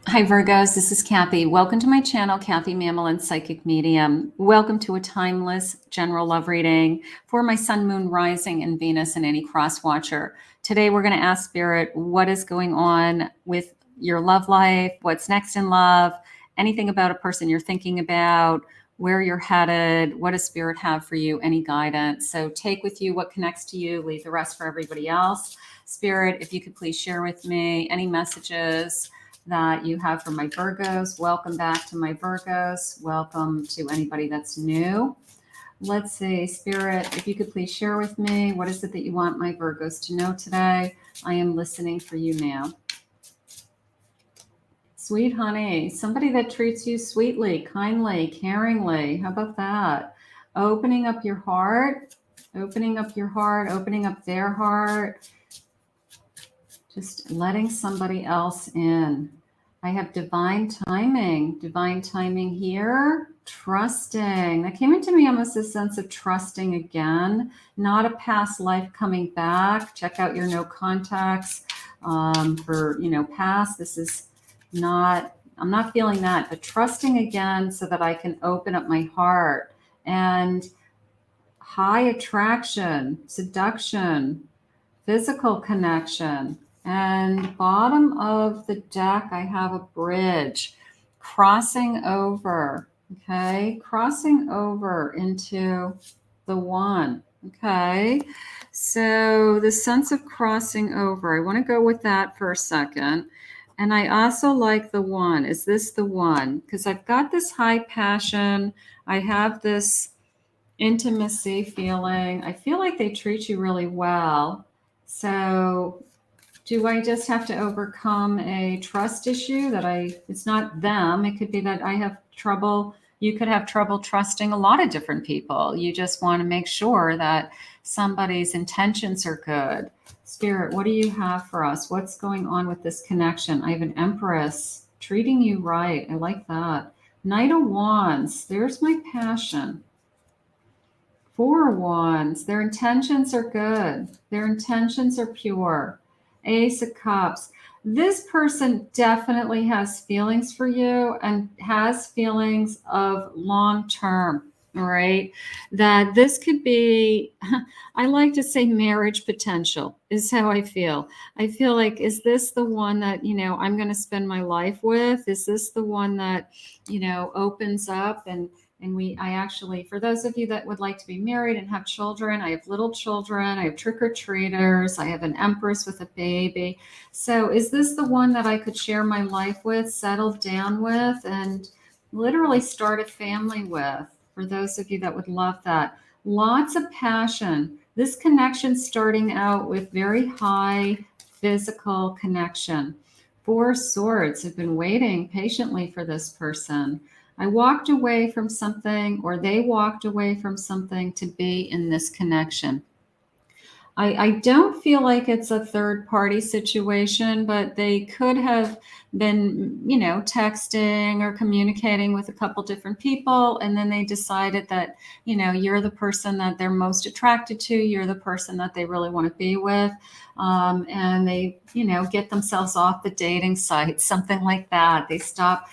Hi Virgos, this is Kathy. Welcome to my channel, Kathy Mamolen Psychic Medium. Welcome to a timeless general love reading for my Sun, Moon, Rising, and Venus and any cross watcher. Today we're going to ask Spirit what is going on with your love life, what's next in love, anything about a person you're thinking about, where you're headed, what does Spirit have for you, any guidance. So take with you what connects to you, leave the rest for everybody else. Spirit, if you could please share with me any messages that you have for my Virgos. Welcome back to my Virgos. Welcome to anybody that's new. Let's see, Spirit, if you could please share with me, what is it that you want my Virgos to know today? I am listening for you now. Sweet honey, somebody that treats you sweetly, kindly, caringly. How about that? Opening up your heart, opening up your heart, opening up their heart. Just letting somebody else in. I have divine timing here. Trusting. That came into me almost a sense of trusting again, not a past life coming back. Check out your no contacts for, past. This is not, I'm not feeling that, but trusting again so that I can open up my heart and high attraction, seduction, physical connection. And bottom of the deck, I have a bridge crossing over. Okay, crossing over into the one. Okay, so the sense of crossing over, I want to go with that for a second. And I also like the one. Is this the one? Because I've got this high passion. I have this intimacy feeling. I feel like they treat you really well. So do I just have to overcome a trust issue that it's not them. It could be that I have trouble. You could have trouble trusting a lot of different people. You just want to make sure that somebody's intentions are good. Spirit, what do you have for us? What's going on with this connection? I have an Empress treating you right. I like that. Knight of Wands. There's my passion. Four of Wands. Their intentions are good. Their intentions are pure. Ace of Cups. This person definitely has feelings for you and has feelings of long term. All right. That this could be, I like to say marriage potential is how I feel. I feel like, is this the one that, I'm going to spend my life with? Is this the one that, opens up I actually, for those of you that would like to be married and have children, I have little children, I have trick-or-treaters, I have an Empress with a baby. So is this the one that I could share my life with, settle down with, and literally start a family with? For those of you that would love that. Lots of passion. This connection starting out with very high physical connection. Four Swords. Have been waiting patiently for this person. I walked away from something, or they walked away from something to be in this connection. I don't feel like it's a third party situation, but they could have been, texting or communicating with a couple different people. And then they decided that, you're the person that they're most attracted to. You're the person that they really want to be with. And they, get themselves off the dating site, something like that. They stop,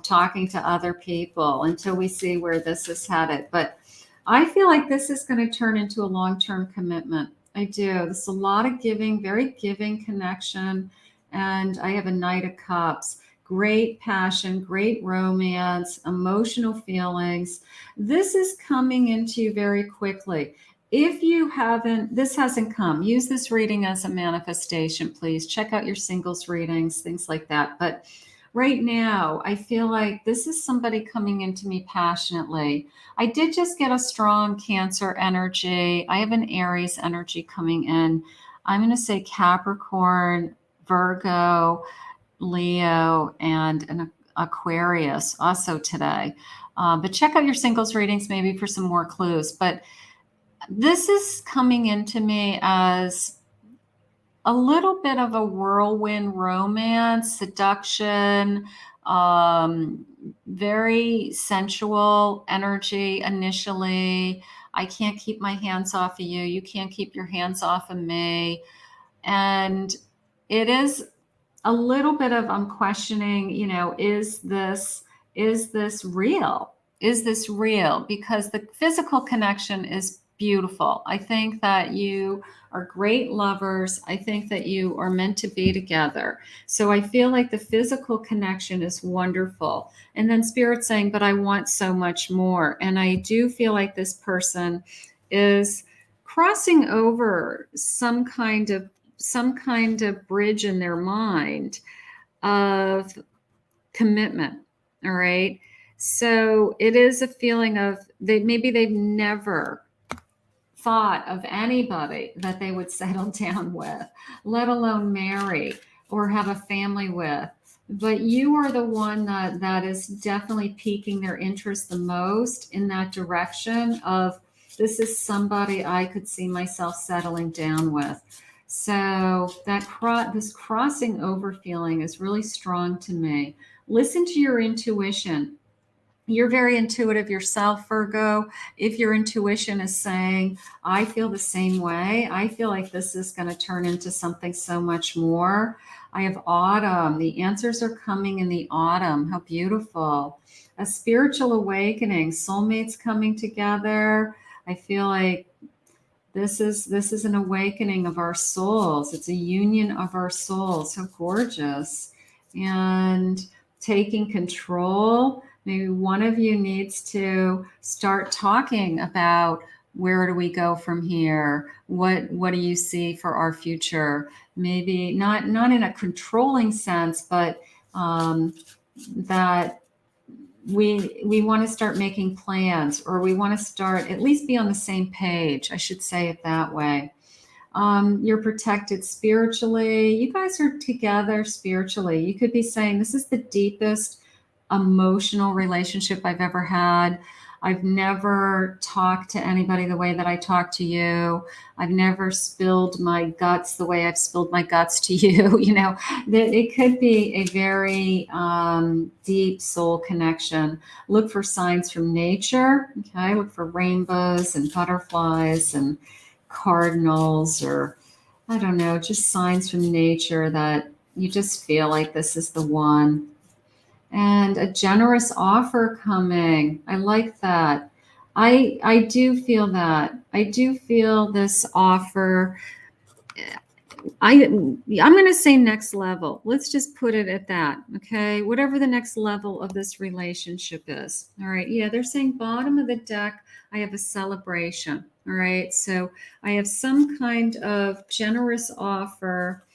talking to other people until we see where this is headed. But I feel like this is going to turn into a long-term commitment. I do. There's a lot of giving, very giving connection. And I have a Knight of Cups. Great passion, great romance, emotional feelings. This is coming into you very quickly. If you haven't, this hasn't come, use this reading as a manifestation, please. Check out your singles readings, things like that. But right now, I feel like this is somebody coming into me passionately. I did just get a strong Cancer energy. I have an Aries energy coming in. I'm going to say Capricorn, Virgo, Leo, and an Aquarius also today. But check out your singles readings maybe for some more clues. But this is coming into me as a little bit of a whirlwind romance, seduction, very sensual energy initially. I can't keep my hands off of you. You can't keep your hands off of me. And it is a little bit of, I'm questioning, you know, is this real? Is this real? Because the physical connection is beautiful. I think that you are great lovers. I think that you are meant to be together. So I feel like the physical connection is wonderful. And then Spirit's saying, but I want so much more. And I do feel like this person is crossing over some kind of bridge in their mind of commitment. All right. So it is a feeling of maybe they've never thought of anybody that they would settle down with, let alone marry or have a family with. But you are the one that is definitely piquing their interest the most in that direction of, this is somebody I could see myself settling down with. So this crossing over feeling is really strong to me. Listen to your intuition. You're very intuitive yourself, Virgo. If your intuition is saying, I feel the same way, I feel like this is going to turn into something so much more. I have autumn. The answers are coming in the autumn. How beautiful. A spiritual awakening, soulmates coming together. I feel like this is an awakening of our souls. It's a union of our souls. So gorgeous. And taking control. Maybe one of you needs to start talking about, where do we go from here? What do you see for our future? Maybe not in a controlling sense, but that we want to start making plans, or we want to start at least be on the same page. I should say it that way. You're protected spiritually. You guys are together spiritually. You could be saying, this is the deepest emotional relationship I've ever had. I've never talked to anybody the way that I talk to you. I've never spilled my guts the way I've spilled my guts to you. You know, that it could be a very deep soul connection. Look for signs from nature. Okay, look for rainbows and butterflies and cardinals, or I don't know, just signs from nature that you just feel like this is the one. And a generous offer coming. I like that. I do feel that. I do feel this offer. I'm going to say next level. Let's just put it at that. Okay. Whatever the next level of this relationship is. All right. Yeah. They're saying bottom of the deck, I have a celebration. All right. So I have some kind of generous offer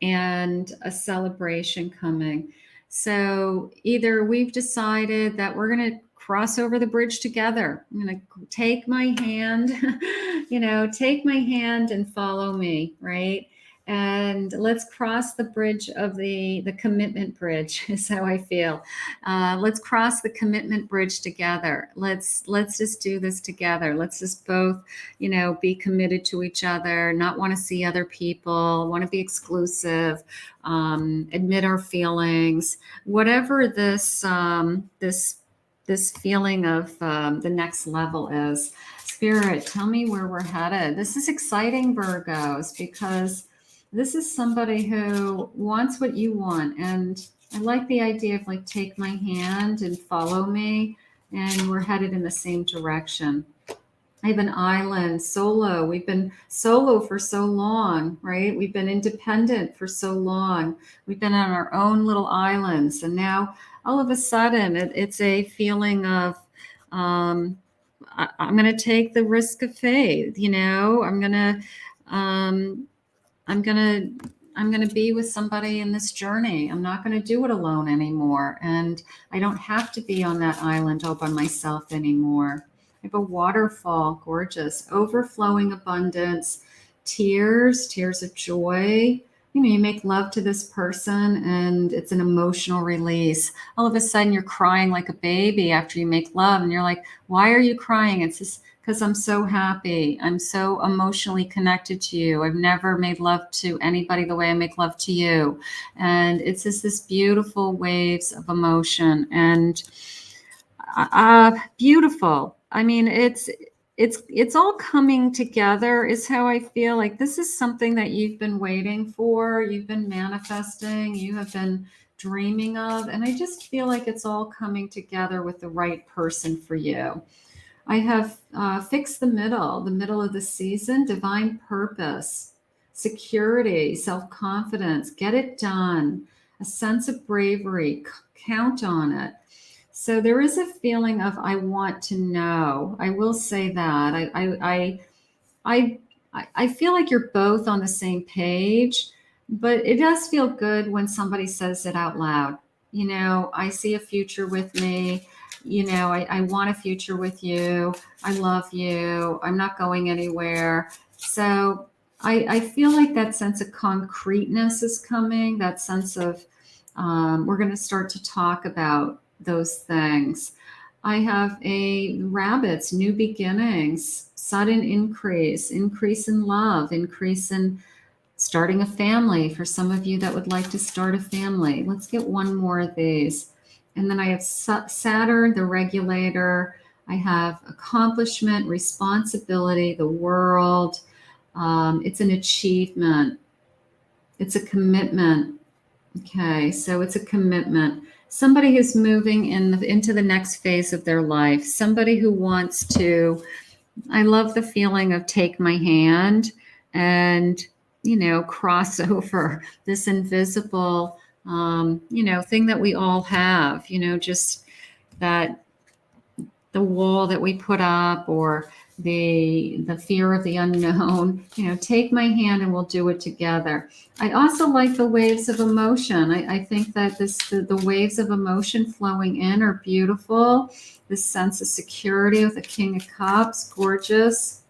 and a celebration coming. So either we've decided that we're going to cross over the bridge together. I'm going to take my hand, take my hand and follow me, right? And let's cross the bridge of the commitment bridge is how I feel. Let's cross the commitment bridge together. Let's just do this together. Let's just both, be committed to each other, not want to see other people, want to be exclusive, admit our feelings, whatever this feeling of the next level is. Spirit, tell me where we're headed. This is exciting, Virgos, because this is somebody who wants what you want. And I like the idea of like, take my hand and follow me, and we're headed in the same direction. I have an island, solo. We've been solo for so long, right? We've been independent for so long. We've been on our own little islands. And now all of a sudden it's a feeling of, I'm going to take the risk of faith. I'm going to be with somebody in this journey. I'm not going to do it alone anymore. And I don't have to be on that island all by myself anymore. I have a waterfall, gorgeous, overflowing abundance, tears of joy. You make love to this person and it's an emotional release. All of a sudden you're crying like a baby after you make love. And you're like, why are you crying? It's just because I'm so happy. I'm so emotionally connected to you. I've never made love to anybody the way I make love to you. And it's just this beautiful waves of emotion and beautiful. I mean, it's all coming together is how I feel. Like this is something that you've been waiting for, you've been manifesting, you have been dreaming of, and I just feel like it's all coming together with the right person for you. I have fixed the middle of the season, divine purpose, security, self-confidence, get it done, a sense of bravery, count on it. So there is a feeling of I want to know. I will say that. I I feel like you're both on the same page, but it does feel good when somebody says it out loud. You know, I see a future with me. You know, I want a future with you. I love you. I'm not going anywhere. So I feel like that sense of concreteness is coming, that sense of we're going to start to talk about those things. I have a rabbits, new beginnings, sudden increase, increase in love, increase in starting a family for some of you that would like to start a family. Let's get one more of these. And then I have Saturn, the regulator. I have accomplishment, responsibility, the world. It's an achievement. It's a commitment. Okay, so it's a commitment. Somebody who's moving into the next phase of their life. Somebody who wants to, I love the feeling of take my hand and, you know, cross over this invisible, you know, thing that we all have, you know, just that the wall that we put up or the fear of the unknown, you know, take my hand and we'll do it together. I also like the waves of emotion. I think that the waves of emotion flowing in are beautiful. This sense of security with the King of Cups, gorgeous.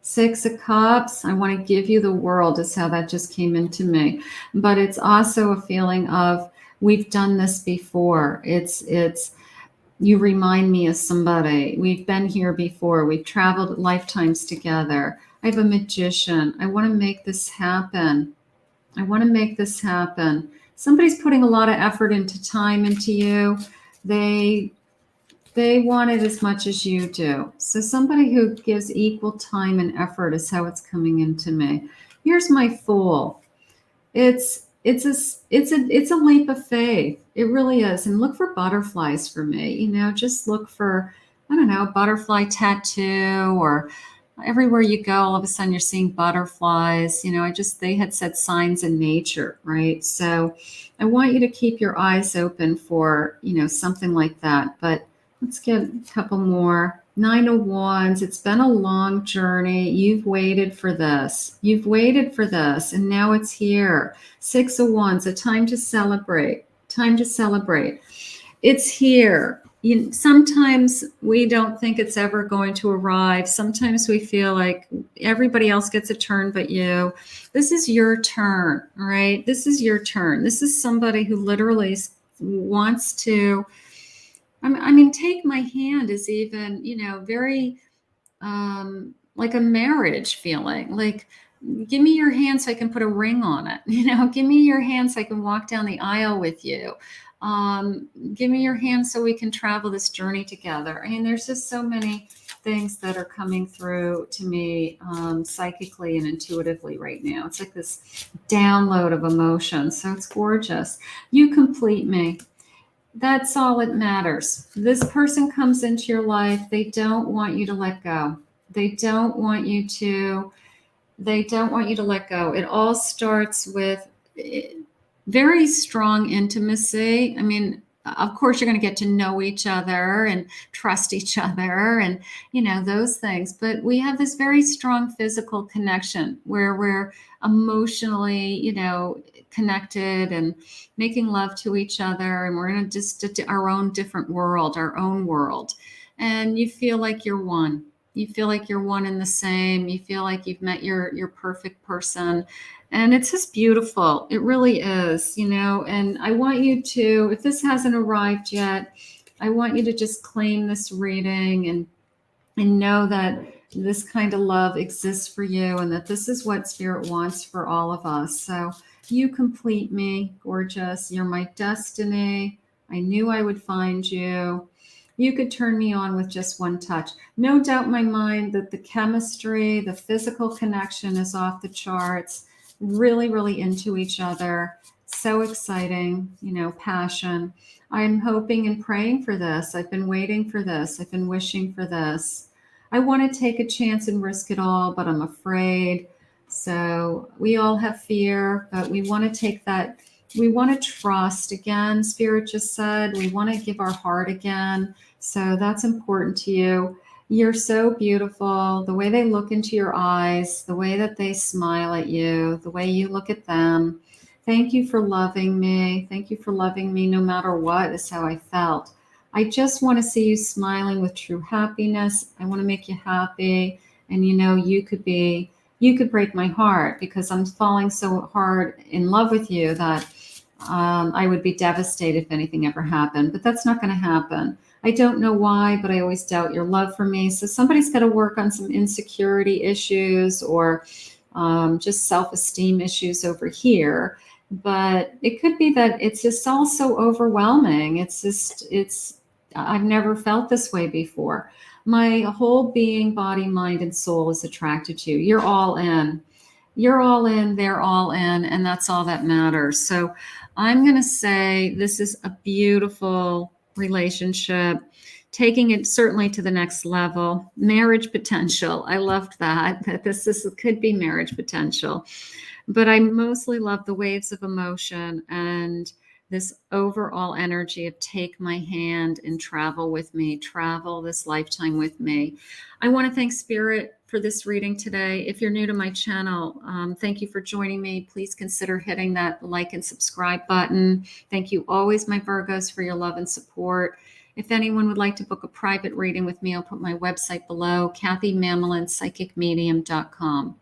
Six of Cups, I want to give you the world is how that just came into me. But it's also a feeling of we've done this before. It's you remind me of somebody. We've been here before. We've traveled lifetimes together. I have a magician. I want to make this happen. I want to make this happen. Somebody's putting a lot of effort into time into you. They want it as much as you do. So somebody who gives equal time and effort is how it's coming into me. Here's my Fool. It's a leap of faith. It really is. And look for butterflies for me. You know, just look for, I don't know, butterfly tattoo or everywhere you go, all of a sudden you're seeing butterflies. You know, they had said signs in nature, right? So I want you to keep your eyes open for, you know, something like that. But let's get a couple more. Nine of Wands. It's been a long journey. You've waited for this. You've waited for this, and now it's here. Six of Wands. A time to celebrate. Time to celebrate. It's here. Sometimes we don't think it's ever going to arrive. Sometimes we feel like everybody else gets a turn but you. This is your turn, all right? This is your turn. This is somebody who literally wants to. I mean, take my hand is even, you know, very like a marriage feeling. Like, give me your hand so I can put a ring on it. You know, give me your hand so I can walk down the aisle with you. Give me your hand so we can travel this journey together. I mean, there's just so many things that are coming through to me psychically and intuitively right now. It's like this download of emotion. So it's gorgeous. You complete me. That's all that matters. This person comes into your life. They don't want you to let go. They don't want you to let go. It all starts with very strong intimacy. I mean, of course, you're going to get to know each other and trust each other and, you know, those things. But we have this very strong physical connection where we're emotionally, you know, connected and making love to each other. And we're in just our own different world, our own world. And you feel like you're one. You feel like you're one and the same. You feel like you've met your perfect person. And it's just beautiful. It really is, you know, and I want you to, if this hasn't arrived yet, I want you to just claim this reading and know that this kind of love exists for you and that this is what Spirit wants for all of us. So you complete me, gorgeous. You're my destiny. I knew I would find you. You could turn me on with just one touch. No doubt in my mind that the chemistry, the physical connection is off the charts. Really, really into each other. So exciting, you know, passion. I'm hoping and praying for this. I've been waiting for this. I've been wishing for this. I want to take a chance and risk it all, but I'm afraid. So we all have fear, but we want to take that. We want to trust again. Spirit just said we want to give our heart again. So that's important to you. You're so beautiful. The way they look into your eyes, the way that they smile at you, the way you look at them. Thank you for loving me. Thank you for loving me no matter what is how I felt. I just want to see you smiling with true happiness. I want to make you happy. And you know, you could break my heart because I'm falling so hard in love with you that I would be devastated if anything ever happened. But that's not going to happen. I don't know why, but I always doubt your love for me. So somebody's got to work on some insecurity issues or just self-esteem issues over here. But it could be that it's just all so overwhelming. I've never felt this way before. My whole being, body, mind, and soul is attracted to you. You're all in. You're all in, they're all in, and that's all that matters. So I'm going to say this is a beautiful relationship, taking it certainly to the next level. Marriage potential. I loved that could be marriage potential. But I mostly love the waves of emotion and this overall energy of take my hand and travel with me, travel this lifetime with me. I want to thank Spirit for this reading today. If you're new to my channel, thank you for joining me. Please consider hitting that like and subscribe button. Thank you always, my Virgos, for your love and support. If anyone would like to book a private reading with me, I'll put my website below, KathyMamolenPsychicMedium.com.